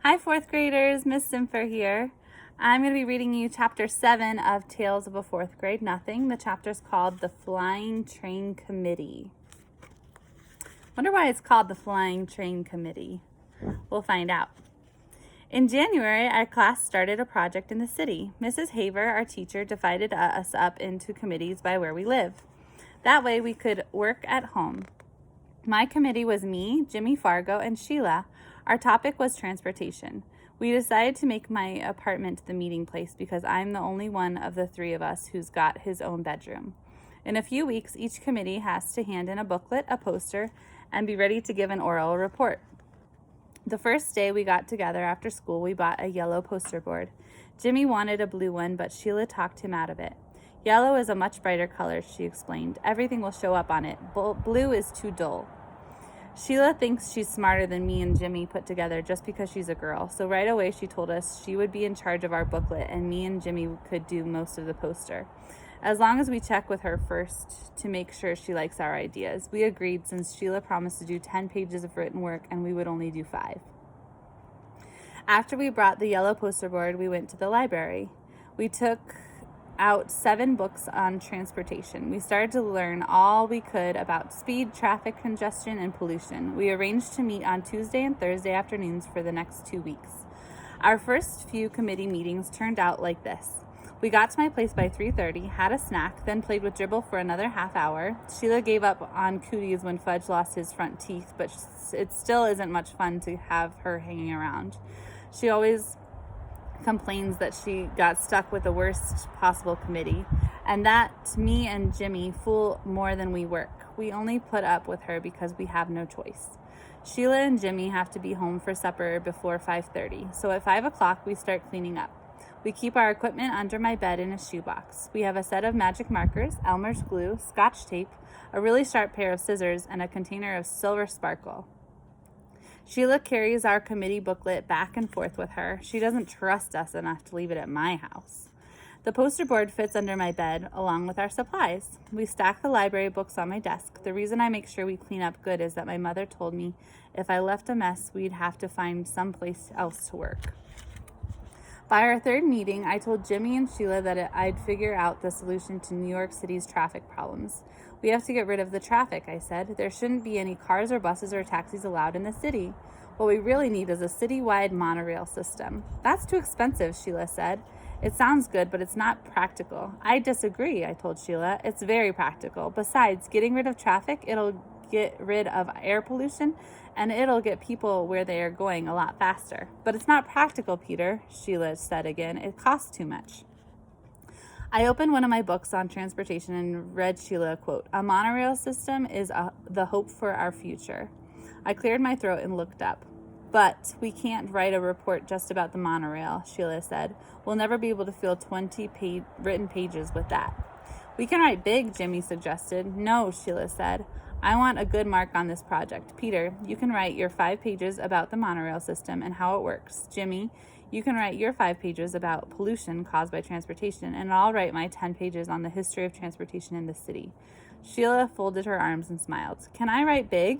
Hi, fourth graders. Miss Simfer here. I'm going to be reading you Chapter 7 of Tales of a Fourth Grade Nothing. The chapter's called The Flying Train Committee. Wonder why it's called the Flying Train Committee. We'll find out. In January, our class started a project in the city. Mrs. Haver, our teacher, divided us up into committees by where we live. That way we could work at home. My committee was me, Jimmy Fargo, and Sheila. Our topic was transportation. We decided to make my apartment the meeting place because I'm the only one of the three of us who's got his own bedroom. In a few weeks, each committee has to hand in a booklet, a poster, and be ready to give an oral report. The first day we got together after school, we bought a yellow poster board. Jimmy wanted a blue one, but Sheila talked him out of it. Yellow is a much brighter color, she explained. Everything will show up on it. Blue is too dull. Sheila thinks she's smarter than me and Jimmy put together just because she's a girl. So right away she told us she would be in charge of our booklet and me and Jimmy could do most of the poster. As long as we check with her first to make sure she likes our ideas. We agreed since Sheila promised to do 10 pages of written work and we would only do 5. After we brought the yellow poster board, we went to the library. We took out 7 books on transportation. We started to learn all we could about speed, traffic congestion, and pollution. We arranged to meet on Tuesday and Thursday afternoons for the next 2 weeks. Our first few committee meetings turned out like this. We got to my place by 3:30, had a snack, then played with Dribble for another half hour. Sheila gave up on cooties when Fudge lost his front teeth, but it still isn't much fun to have her hanging around. She always complains that she got stuck with the worst possible committee and that me and Jimmy fool more than we work. We only put up with her because we have no choice. Sheila and Jimmy have to be home for supper before 5:30, so at 5 o'clock we start cleaning up. We keep our equipment under my bed in a shoebox. We have a set of magic markers, Elmer's glue, Scotch tape, a really sharp pair of scissors, and a container of silver sparkle. Sheila carries our committee booklet back and forth with her. She doesn't trust us enough to leave it at my house. The poster board fits under my bed along with our supplies. We stack the library books on my desk. The reason I make sure we clean up good is that my mother told me if I left a mess, we'd have to find someplace else to work. By our third meeting, I told Jimmy and Sheila that I'd figure out the solution to New York City's traffic problems. We have to get rid of the traffic, I said. There shouldn't be any cars or buses or taxis allowed in the city. What we really need is a citywide monorail system. That's too expensive, Sheila said. It sounds good, but it's not practical. I disagree, I told Sheila. It's very practical. Besides, getting rid of traffic, it'll get rid of air pollution, and it'll get people where they are going a lot faster. But it's not practical, Peter, Sheila said again. It costs too much. I opened one of my books on transportation and read Sheila a quote. A monorail system is the hope for our future. I cleared my throat and looked up. But we can't write a report just about the monorail, Sheila said. We'll never be able to fill 20 written pages with that. We can write big, Jimmy suggested. No, Sheila said. I want a good mark on this project. Peter, you can write your 5 pages about the monorail system and how it works. Jimmy, you can write your 5 pages about pollution caused by transportation, and I'll write my 10 pages on the history of transportation in the city. Sheila folded her arms and smiled. Can I write big?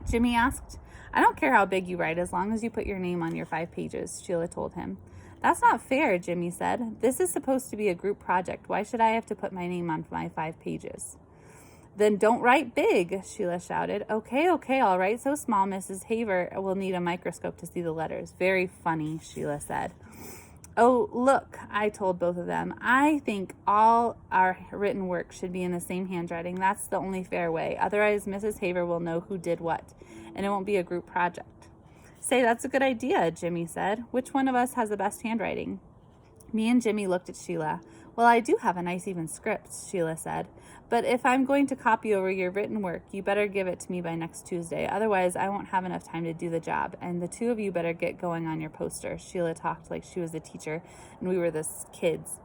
Jimmy asked. I don't care how big you write as long as you put your name on your 5 pages, Sheila told him. That's not fair, Jimmy said. This is supposed to be a group project. Why should I have to put my name on my 5 pages? Then don't write big, Sheila shouted. Okay, I'll write so small Mrs. Haver will need a microscope to see the letters. Very funny, Sheila said. Oh, look, I told both of them. I think all our written work should be in the same handwriting. That's the only fair way. Otherwise, Mrs. Haver will know who did what, and it won't be a group project. Say, that's a good idea, Jimmy said. Which one of us has the best handwriting? Me and Jimmy looked at Sheila. Well, I do have a nice even script, Sheila said. But if I'm going to copy over your written work, you better give it to me by next Tuesday. Otherwise, I won't have enough time to do the job. And the 2 of you better get going on your poster. Sheila talked like she was a teacher and we were the kids.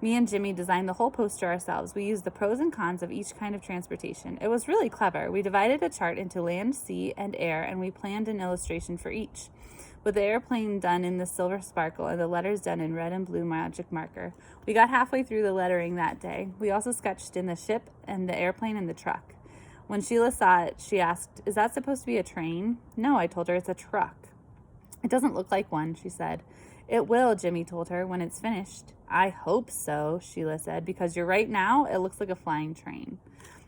Me and Jimmy designed the whole poster ourselves. We used the pros and cons of each kind of transportation. It was really clever. We divided a chart into land, sea, and air, and we planned an illustration for each. With the airplane done in the silver sparkle and the letters done in red and blue magic marker. We got halfway through the lettering that day. We also sketched in the ship and the airplane and the truck. When Sheila saw it, she asked, "Is that supposed to be a train?" "No," I told her, "it's a truck." It doesn't look like one, she said. It will, Jimmy told her, when it's finished. I hope so, Sheila said, because you're right now, it looks like a flying train.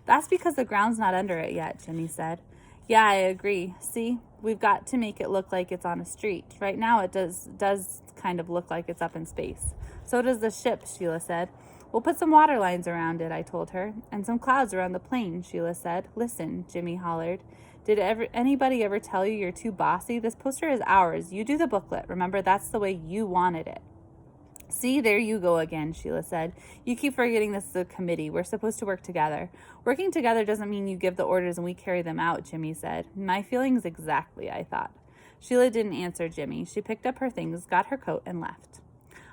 That's because the ground's not under it yet, Jimmy said. Yeah, I agree. See, we've got to make it look like it's on a street. Right now it does kind of look like it's up in space. So does the ship, Sheila said. We'll put some water lines around it, I told her. And some clouds around the plane, Sheila said. Listen, Jimmy hollered. Did anybody ever tell you you're too bossy? This poster is ours. You do the booklet. Remember, that's the way you wanted it. See, there you go again, Sheila said. You keep forgetting this is a committee. We're supposed to work together. Working together doesn't mean you give the orders and we carry them out, Jimmy said. My feelings exactly, I thought. Sheila didn't answer Jimmy. She picked up her things, got her coat, and left.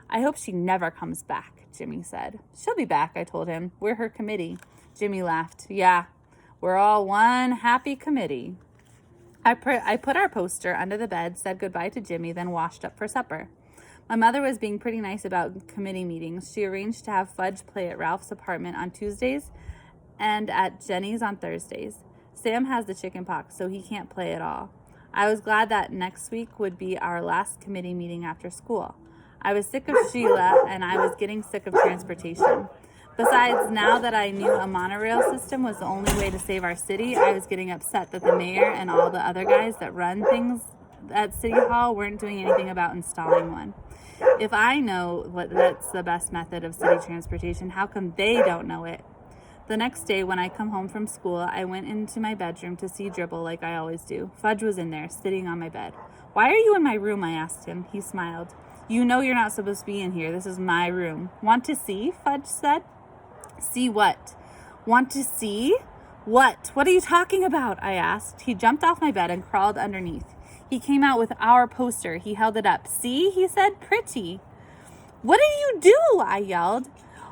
I hope she never comes back, Jimmy said. She'll be back, I told him. We're her committee. Jimmy laughed. Yeah, we're all one happy committee. I put our poster under the bed, said goodbye to Jimmy, then washed up for supper. My mother was being pretty nice about committee meetings. She arranged to have Fudge play at Ralph's apartment on Tuesdays and at Jenny's on Thursdays. Sam has the chicken pox, so he can't play at all. I was glad that next week would be our last committee meeting after school. I was sick of Sheila, and I was getting sick of transportation. Besides, now that I knew a monorail system was the only way to save our city, I was getting upset that the mayor and all the other guys that run things at City Hall weren't doing anything about installing one. If I know that's the best method of city transportation, how come they don't know it? The next day, when I come home from school, I went into my bedroom to see Dribble like I always do. Fudge was in there, sitting on my bed. Why are you in my room? I asked him. He smiled. You know you're not supposed to be in here. This is my room. Want to see? Fudge said. See what? Want to see? What? What are you talking about? I asked. He jumped off my bed and crawled underneath. He came out with our poster. He held it up. See? He said. Pretty. What did you do? I yelled.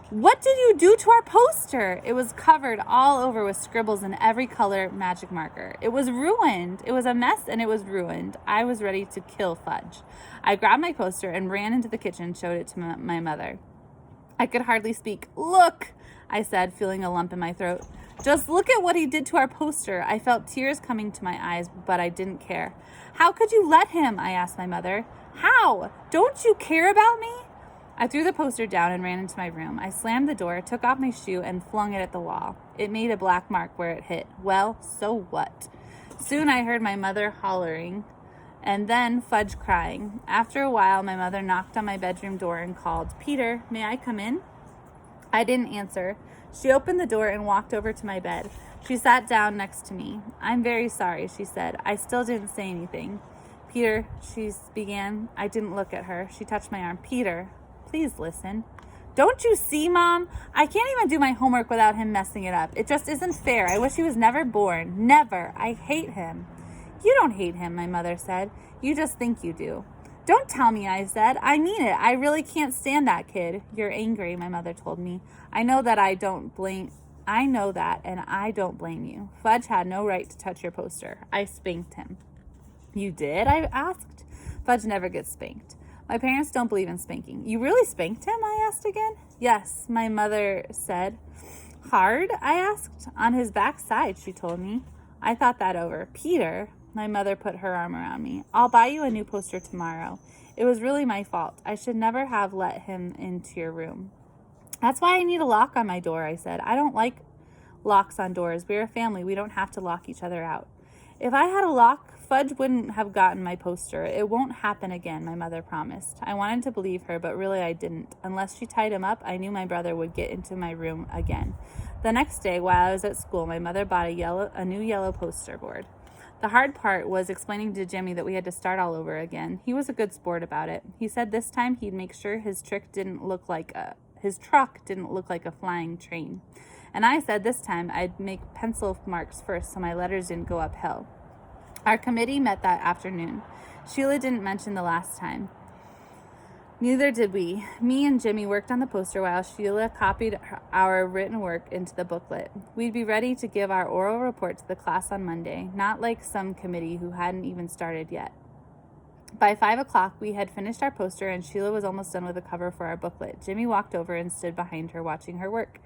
What did you do to our poster? It was covered all over with scribbles in every color magic marker. It was ruined. It was a mess and it was ruined. I was ready to kill Fudge. I grabbed my poster and ran into the kitchen and showed it to my mother. I could hardly speak. Look, I said, feeling a lump in my throat. Just look at what he did to our poster. I felt tears coming to my eyes, but I didn't care. How could you let him? I asked my mother. How? Don't you care about me? I threw the poster down and ran into my room. I slammed the door, took off my shoe, and flung it at the wall. It made a black mark where it hit. Well, so what? Soon I heard my mother hollering, and then Fudge crying. After a while, my mother knocked on my bedroom door and called, Peter, may I come in? I didn't answer. She opened the door and walked over to my bed. She sat down next to me. I'm very sorry, she said. I still didn't say anything. Peter, she began. I didn't look at her. She touched my arm. Peter, please listen. Don't you see, Mom? I can't even do my homework without him messing it up. It just isn't fair. I wish he was never born. Never. I hate him. You don't hate him, my mother said. You just think you do. Don't tell me, I said. I mean it. I really can't stand that kid. You're angry, my mother told me. I know that, and I don't blame you. Fudge had no right to touch your poster. I spanked him. You did? I asked. Fudge never gets spanked. My parents don't believe in spanking. You really spanked him? I asked again. Yes, my mother said. Hard? I asked. On his backside, she told me. I thought that over. Peter, my mother put her arm around me. I'll buy you a new poster tomorrow. It was really my fault. I should never have let him into your room. That's why I need a lock on my door, I said. I don't like locks on doors. We're a family. We don't have to lock each other out. If I had a lock, Fudge wouldn't have gotten my poster. It won't happen again, my mother promised. I wanted to believe her, but really I didn't. Unless she tied him up, I knew my brother would get into my room again. The next day, while I was at school, my mother bought a new yellow poster board. The hard part was explaining to Jimmy that we had to start all over again. He was a good sport about it. He said this time he'd make sure his truck didn't look like a flying train. And I said this time I'd make pencil marks first so my letters didn't go uphill. Our committee met that afternoon. Sheila didn't mention the last time. Neither did we. Me and Jimmy worked on the poster while Sheila copied our written work into the booklet. We'd be ready to give our oral report to the class on Monday, not like some committee who hadn't even started yet. By 5 o'clock, we had finished our poster and Sheila was almost done with the cover for our booklet. Jimmy walked over and stood behind her, watching her work.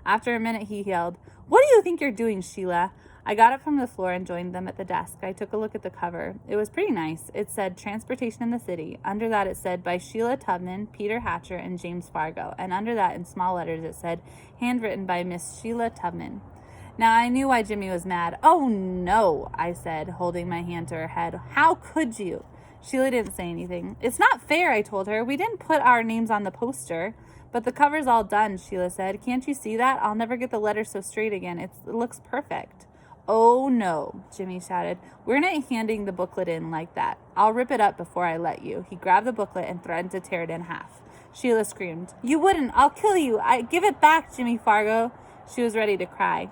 After a minute, he yelled, "What are you think you're doing, Sheila? I got up from the floor and joined them at the desk. I took a look at the cover. It was pretty nice. It said Transportation in the City. Under that it said by Sheila Tubman, Peter Hatcher, and James Fargo. And under that in small letters it said handwritten by Miss Sheila Tubman. Now I knew why Jimmy was mad. Oh no, I said, holding my hand to her head. How could you? Sheila didn't say anything. It's not fair, I told her. We didn't put our names on the poster. But the cover's all done, Sheila said. Can't you see that? I'll never get the letters so straight again. It looks perfect. Oh no, Jimmy shouted. We're not handing the booklet in like that. I'll rip it up before I let you. He grabbed the booklet and threatened to tear it in half. Sheila screamed. You wouldn't. I'll kill you. Give it back, Jimmy Fargo. She was ready to cry.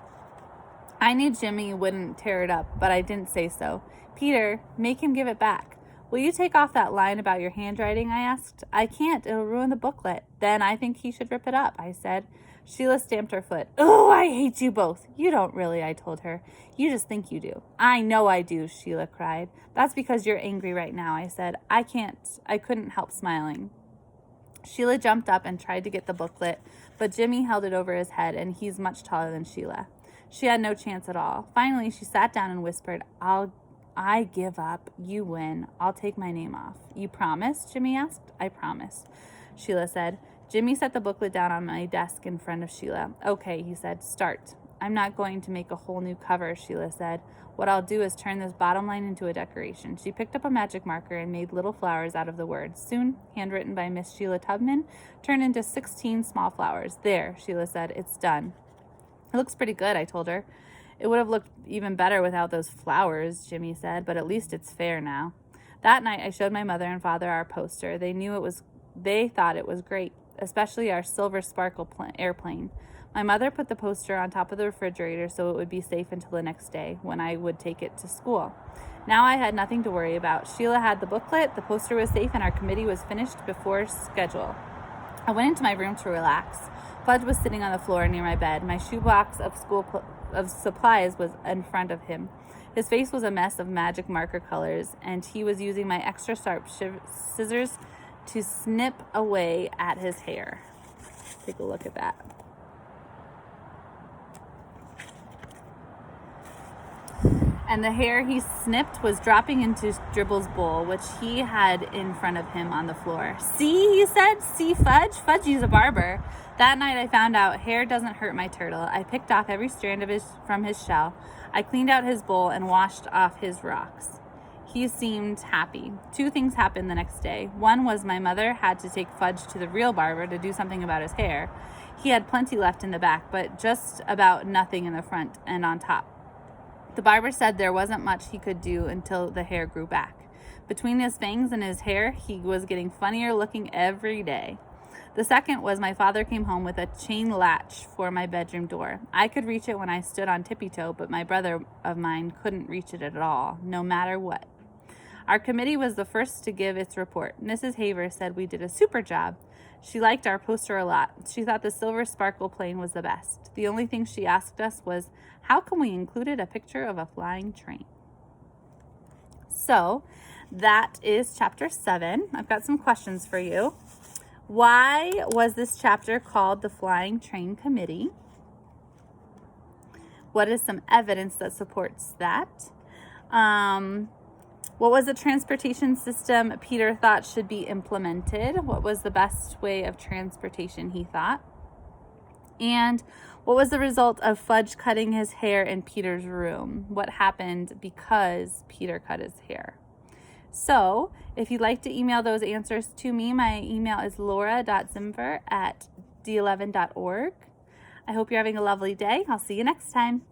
I knew Jimmy wouldn't tear it up, but I didn't say so. Peter, make him give it back. Will you take off that line about your handwriting, I asked. I can't. It'll ruin the booklet. Then I think he should rip it up, I said. Sheila stamped her foot. Oh, I hate you both. You don't really, I told her. You just think you do. I know I do, Sheila cried. That's because you're angry right now, I said. I couldn't help smiling. Sheila jumped up and tried to get the booklet, but Jimmy held it over his head, and he's much taller than Sheila. She had no chance at all. Finally, she sat down and whispered, I give up. You win. I'll take my name off. You promise? Jimmy asked. I promise, Sheila said. Jimmy set the booklet down on my desk in front of Sheila. Okay, he said, start. I'm not going to make a whole new cover, Sheila said. What I'll do is turn this bottom line into a decoration. She picked up a magic marker and made little flowers out of the words. Soon, handwritten by Miss Sheila Tubman, turned into 16 small flowers. There, Sheila said, it's done. It looks pretty good, I told her. It would have looked even better without those flowers, Jimmy said, but at least it's fair now. That night, I showed my mother and father our poster. They thought it was great, especially our silver sparkle airplane. My mother put the poster on top of the refrigerator so it would be safe until the next day, when I would take it to school. Now I had nothing to worry about. Sheila had the booklet, the poster was safe, and our committee was finished before schedule. I went into my room to relax. Fudge was sitting on the floor near my bed. My shoebox of of supplies was in front of him. His face was a mess of magic marker colors, and he was using my extra sharp scissors to snip away at his hair. Take a look at that. And the hair he snipped was dropping into Dribble's bowl, which he had in front of him on the floor. See, he said, see Fudge? Fudgy's a barber. That night I found out hair doesn't hurt my turtle. I picked off every strand from his shell. I cleaned out his bowl and washed off his rocks. He seemed happy. 2 things happened the next day. One was my mother had to take Fudge to the real barber to do something about his hair. He had plenty left in the back, but just about nothing in the front and on top. The barber said there wasn't much he could do until the hair grew back. Between his fangs and his hair, he was getting funnier looking every day. The second was my father came home with a chain latch for my bedroom door. I could reach it when I stood on tippy-toe, but my brother of mine couldn't reach it at all, no matter what. Our committee was the first to give its report. Mrs. Haver said we did a super job. She liked our poster a lot. She thought the silver sparkle plane was the best. The only thing she asked us was, how come we included a picture of a flying train? So that is chapter 7. I've got some questions for you. Why was this chapter called the Flying Train Committee? What is some evidence that supports that? What was the transportation system Peter thought should be implemented? What was the best way of transportation he thought? And what was the result of Fudge cutting his hair in Peter's room? What happened because Peter cut his hair? So if you'd like to email those answers to me, my email is laura.zimver@d11.org. I hope you're having a lovely day. I'll see you next time.